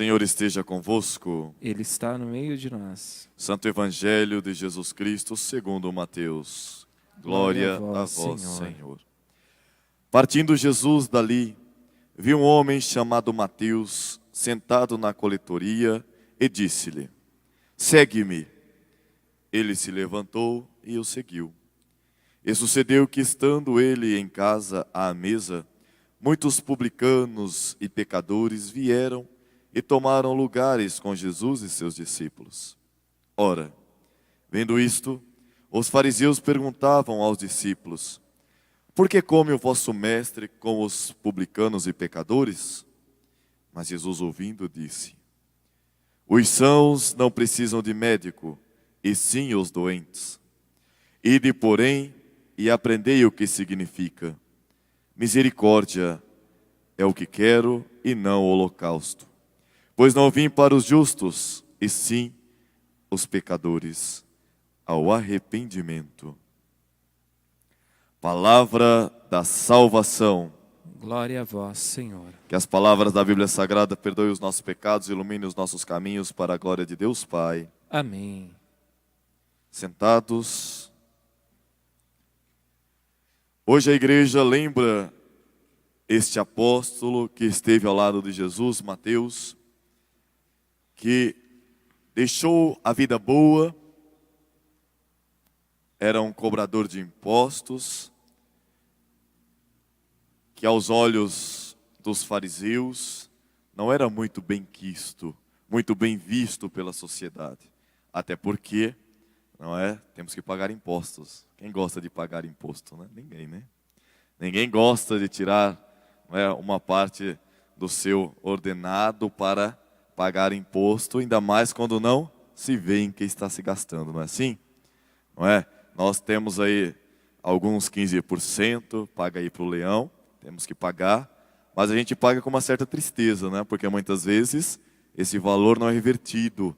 Senhor esteja convosco. Ele está no meio de nós. Santo Evangelho de Jesus Cristo segundo Mateus. Glória a vós, Senhor. Partindo Jesus dali, viu um homem chamado Mateus sentado na coletoria e disse-lhe: segue-me. Ele se levantou e o seguiu. E sucedeu que, estando ele em casa à mesa, muitos publicanos e pecadores vieram e tomaram lugares com Jesus e seus discípulos. Ora, vendo isto, os fariseus perguntavam aos discípulos: por que come o vosso mestre com os publicanos e pecadores? Mas Jesus, ouvindo, disse: os sãos não precisam de médico, e sim os doentes. Ide, porém, e aprendei o que significa: misericórdia é o que quero e não holocausto. Pois não vim para os justos, e sim os pecadores ao arrependimento. Palavra da salvação. Glória a vós, Senhor. Que as palavras da Bíblia Sagrada perdoem os nossos pecados e iluminem os nossos caminhos para a glória de Deus Pai. Amém. Sentados. Hoje a igreja lembra este apóstolo que esteve ao lado de Jesus, Mateus, que deixou a vida boa, era um cobrador de impostos, que aos olhos dos fariseus não era muito bem quisto, muito bem visto pela sociedade. Até porque, não é? Temos que pagar impostos. Quem gosta de pagar imposto, né? Ninguém, né? Ninguém gosta de tirar, não é, uma parte do seu ordenado para pagar imposto, ainda mais quando não se vê em que está se gastando, não é assim? Não é? Nós temos aí alguns 15%, paga aí para o leão, temos que pagar, mas a gente paga com uma certa tristeza, né? Porque muitas vezes esse valor não é revertido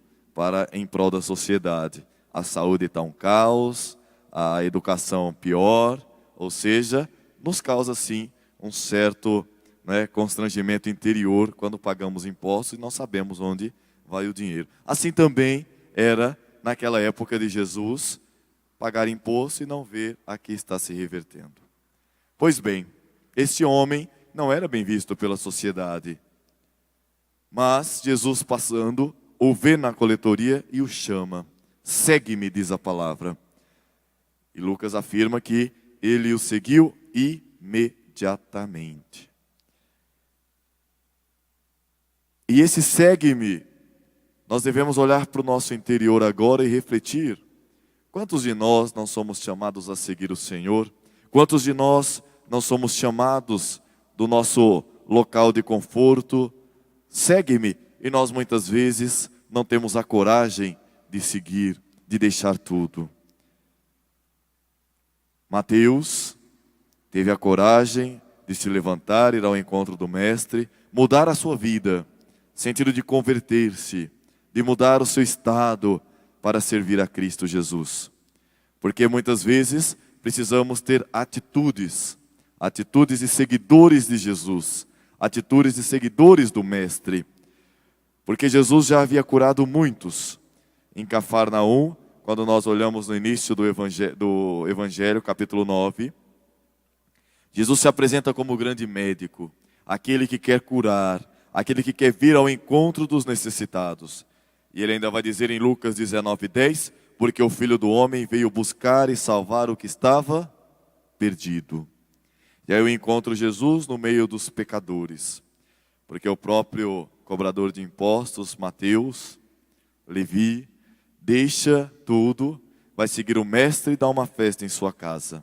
em prol da sociedade. A saúde está um caos, a educação pior, ou seja, nos causa sim um certo, né, constrangimento interior quando pagamos impostos e não sabemos onde vai o dinheiro. Assim também era naquela época de Jesus, pagar imposto e não ver a que está se revertendo. Pois bem, este homem não era bem visto pela sociedade, mas Jesus passando, o vê na coletoria e o chama. Segue-me, diz a palavra. E Lucas afirma que ele o seguiu imediatamente. E esse segue-me, nós devemos olhar para o nosso interior agora e refletir. Quantos de nós não somos chamados a seguir o Senhor? Quantos de nós não somos chamados do nosso local de conforto? Segue-me. E nós muitas vezes não temos a coragem de seguir, de deixar tudo. Mateus teve a coragem de se levantar, ir ao encontro do Mestre, mudar a sua vida, sentido de converter-se, de mudar o seu estado para servir a Cristo Jesus. Porque muitas vezes precisamos ter atitudes de seguidores de Jesus, atitudes de seguidores do Mestre. Porque Jesus já havia curado muitos. Em Cafarnaum, quando nós olhamos no início do Evangelho, capítulo 9, Jesus se apresenta como o grande médico, aquele que quer curar, aquele que quer vir ao encontro dos necessitados. E ele ainda vai dizer em Lucas 19:10, porque o Filho do Homem veio buscar e salvar o que estava perdido. E aí eu encontro Jesus no meio dos pecadores, porque o próprio cobrador de impostos, Mateus, Levi, deixa tudo, vai seguir o Mestre e dar uma festa em sua casa.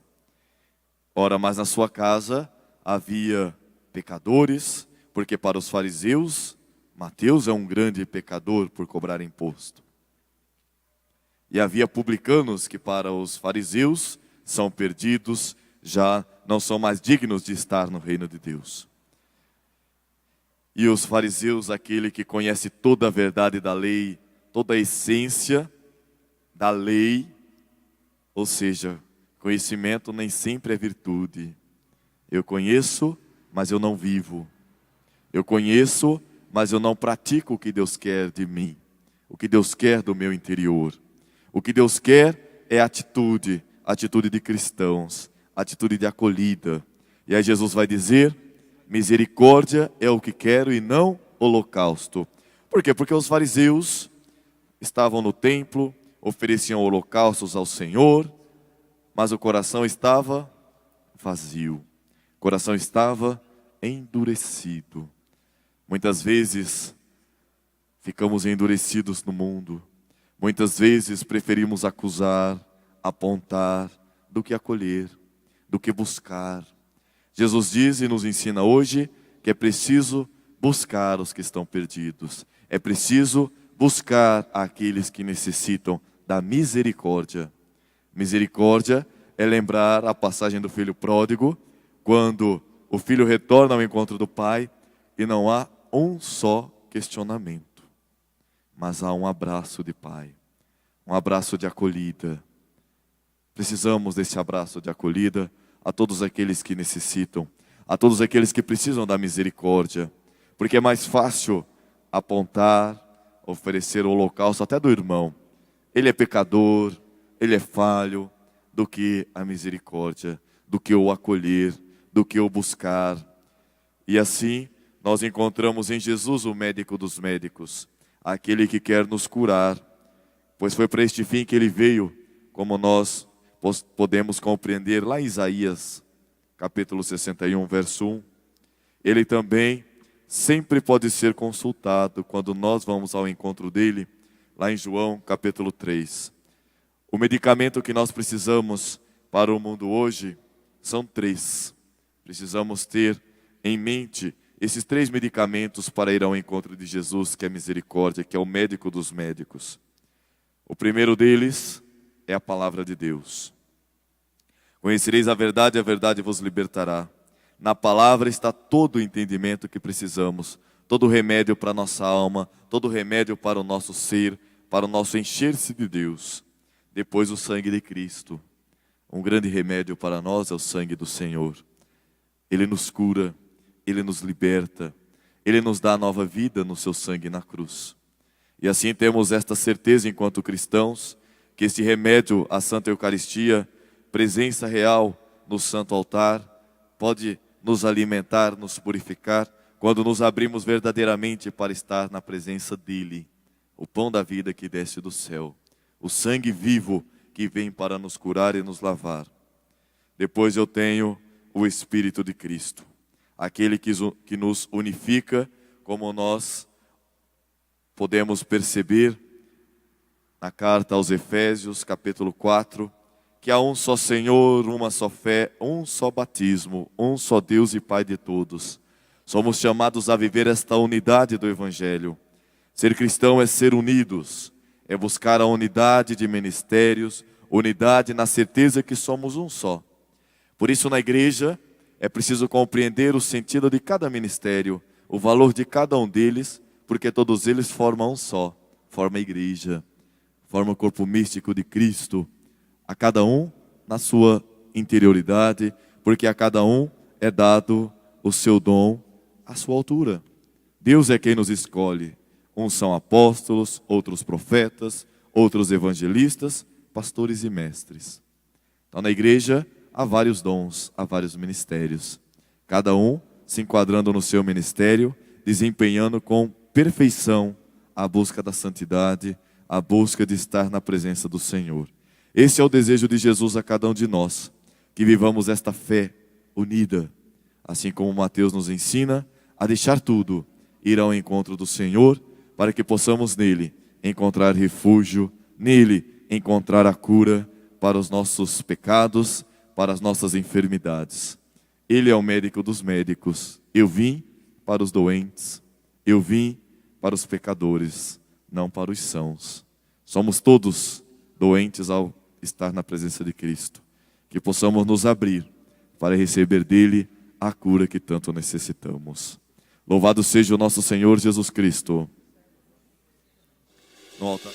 Ora, mas na sua casa havia pecadores, porque para os fariseus, Mateus é um grande pecador por cobrar imposto. E havia publicanos que para os fariseus são perdidos, já não são mais dignos de estar no reino de Deus. E os fariseus, aquele que conhece toda a verdade da lei, toda a essência da lei, ou seja, conhecimento nem sempre é virtude. Eu conheço, mas eu não vivo. Eu conheço, mas eu não pratico o que Deus quer de mim, o que Deus quer do meu interior. O que Deus quer é atitude de cristãos, atitude de acolhida. E aí Jesus vai dizer: misericórdia é o que quero e não holocausto. Por quê? Porque os fariseus estavam no templo, ofereciam holocaustos ao Senhor, mas o coração estava vazio, o coração estava endurecido. Muitas vezes ficamos endurecidos no mundo, muitas vezes preferimos acusar, apontar, do que acolher, do que buscar. Jesus diz e nos ensina hoje que é preciso buscar os que estão perdidos, é preciso buscar aqueles que necessitam da misericórdia. Misericórdia é lembrar a passagem do filho pródigo, quando o filho retorna ao encontro do pai e não há um só questionamento, mas há um abraço de pai, um abraço de acolhida. Precisamos desse abraço de acolhida a todos aqueles que necessitam, a todos aqueles que precisam da misericórdia, porque é mais fácil apontar, oferecer o holocausto até do irmão. Ele é pecador, ele é falho, do que a misericórdia, do que o acolher, do que o buscar. E assim nós encontramos em Jesus o médico dos médicos, aquele que quer nos curar, pois foi para este fim que ele veio, como nós podemos compreender lá em Isaías, capítulo 61, verso 1. Ele também sempre pode ser consultado quando nós vamos ao encontro dele, lá em João, capítulo 3. O medicamento que nós precisamos para o mundo hoje são 3. Precisamos ter em mente esses 3 medicamentos para ir ao encontro de Jesus, que é a misericórdia, que é o médico dos médicos. O primeiro deles é a palavra de Deus. Conhecereis a verdade vos libertará. Na palavra está todo o entendimento que precisamos, todo o remédio para a nossa alma, todo o remédio para o nosso ser, para o nosso encher-se de Deus. Depois o sangue de Cristo. Um grande remédio para nós é o sangue do Senhor. Ele nos cura, Ele nos liberta, Ele nos dá nova vida no seu sangue na cruz. E assim temos esta certeza enquanto cristãos, que este remédio, a Santa Eucaristia, presença real no Santo Altar, pode nos alimentar, nos purificar, quando nos abrimos verdadeiramente para estar na presença dEle, o pão da vida que desce do céu, o sangue vivo que vem para nos curar e nos lavar. Depois eu tenho o Espírito de Cristo, aquele que nos unifica, como nós podemos perceber na carta aos Efésios, capítulo 4, que há um só Senhor, uma só fé, um só batismo, um só Deus e Pai de todos. Somos chamados a viver esta unidade do Evangelho. Ser cristão é ser unidos, é buscar a unidade de ministérios, unidade na certeza que somos um só. Por isso, na igreja, é preciso compreender o sentido de cada ministério, o valor de cada um deles, porque todos eles formam um só, formam a igreja, formam o corpo místico de Cristo, a cada um na sua interioridade, porque a cada um é dado o seu dom à sua altura. Deus é quem nos escolhe. Uns são apóstolos, outros profetas, outros evangelistas, pastores e mestres. Então na igreja há vários dons, há vários ministérios. Cada um se enquadrando no seu ministério, desempenhando com perfeição a busca da santidade, a busca de estar na presença do Senhor. Esse é o desejo de Jesus a cada um de nós, que vivamos esta fé unida, assim como Mateus nos ensina a deixar tudo, ir ao encontro do Senhor, para que possamos nele encontrar refúgio, nele encontrar a cura para os nossos pecados, para as nossas enfermidades. Ele é o médico dos médicos. Eu vim para os doentes, eu vim para os pecadores, não para os sãos. Somos todos doentes ao estar na presença de Cristo. Que possamos nos abrir para receber dele a cura que tanto necessitamos. Louvado seja o nosso Senhor Jesus Cristo. No altar.